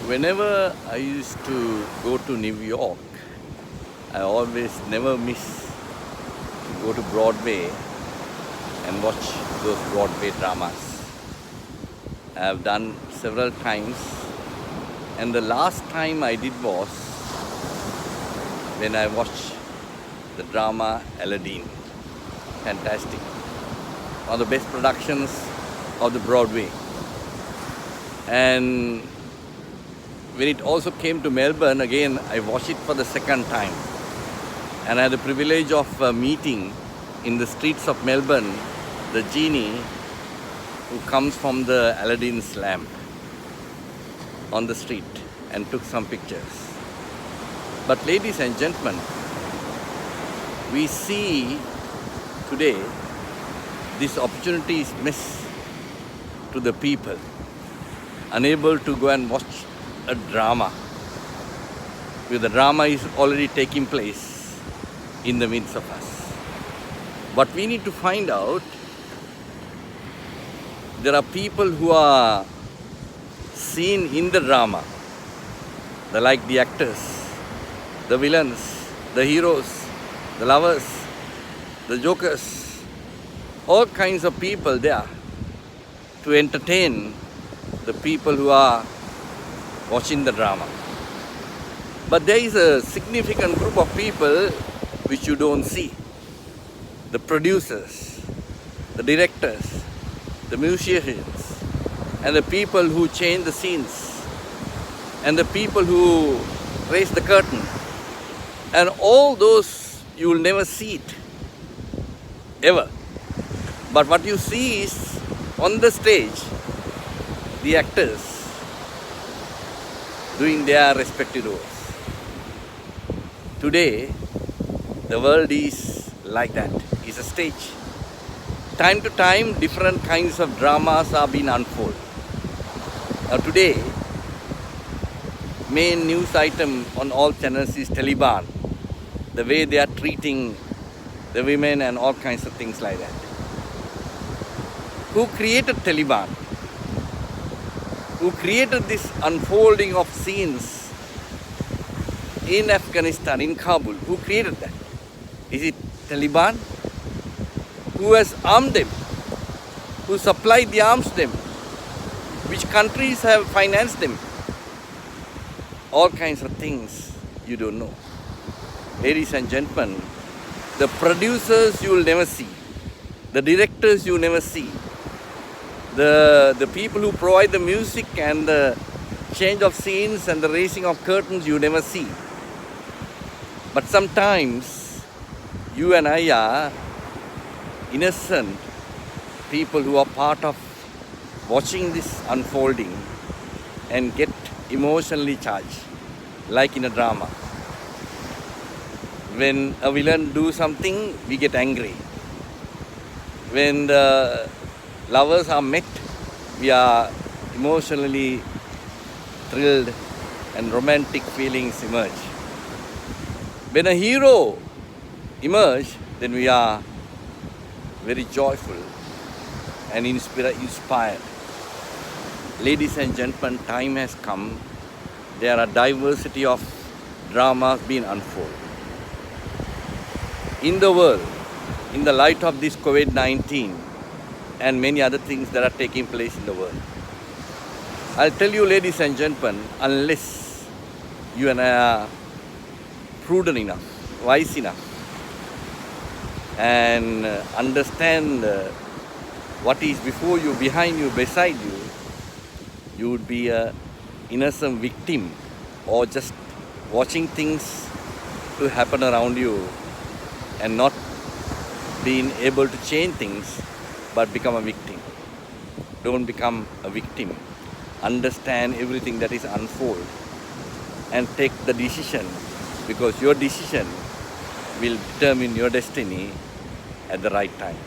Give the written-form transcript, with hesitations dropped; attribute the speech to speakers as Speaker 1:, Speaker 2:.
Speaker 1: Whenever I used to go to New York, I always never miss to go to Broadway and watch those Broadway dramas. I have done several times, and the last time I did was when I watched the drama Aladdin. Fantastic. One of the best productions of the Broadway. And when it also came to Melbourne, again, I watched it for the second time. And I had the privilege of meeting in the streets of Melbourne the genie who comes from the Aladdin's lamp on the street and took some pictures. But ladies and gentlemen, we see today this opportunity is missed to the people, unable to go and watch a drama, because the drama is already taking place in the midst of us. But we need to find out, there are people who are seen in the drama, like the actors, the villains, the heroes, the lovers, the jokers, all kinds of people there to entertain the people who are watching the drama. But there is a significant group of people which you don't see. The producers, the directors, the musicians, and the people who change the scenes, and the people who raise the curtain. And all those you will never see it, ever. But what you see is on the stage, the actors doing their respective roles. Today, the world is like that. It's a stage. Time to time, different kinds of dramas are being unfolded. Now today, main news item on all channels is Taliban. The way they are treating the women and all kinds of things like that. Who created Taliban? Who created this unfolding of scenes in Afghanistan, in Kabul? Who created that? Is it Taliban? Who has armed them? Who supplied the arms to them? Which countries have financed them? All kinds of things you don't know. Ladies and gentlemen, the producers you will never see, the directors you will never see, the people who provide the music and the change of scenes and the raising of curtains you never see. But sometimes you and I are innocent people who are part of watching this unfolding and get emotionally charged, like in a drama. When a villain do something, we get angry. When the lovers are met, we are emotionally thrilled and romantic feelings emerge. When a hero emerges, then we are very joyful and inspired. Ladies and gentlemen, time has come. There are diversity of dramas being unfolded. In the world, in the light of this COVID-19 and many other things that are taking place in the world, I'll tell you, ladies and gentlemen, unless you and I are prudent enough, wise enough, and understand what is before you, behind you, beside you, you would be an innocent victim or just watching things to happen around you and not being able to change things, but become a victim. Don't become a victim. Understand everything that is unfold and take the decision, because your decision will determine your destiny at the right time.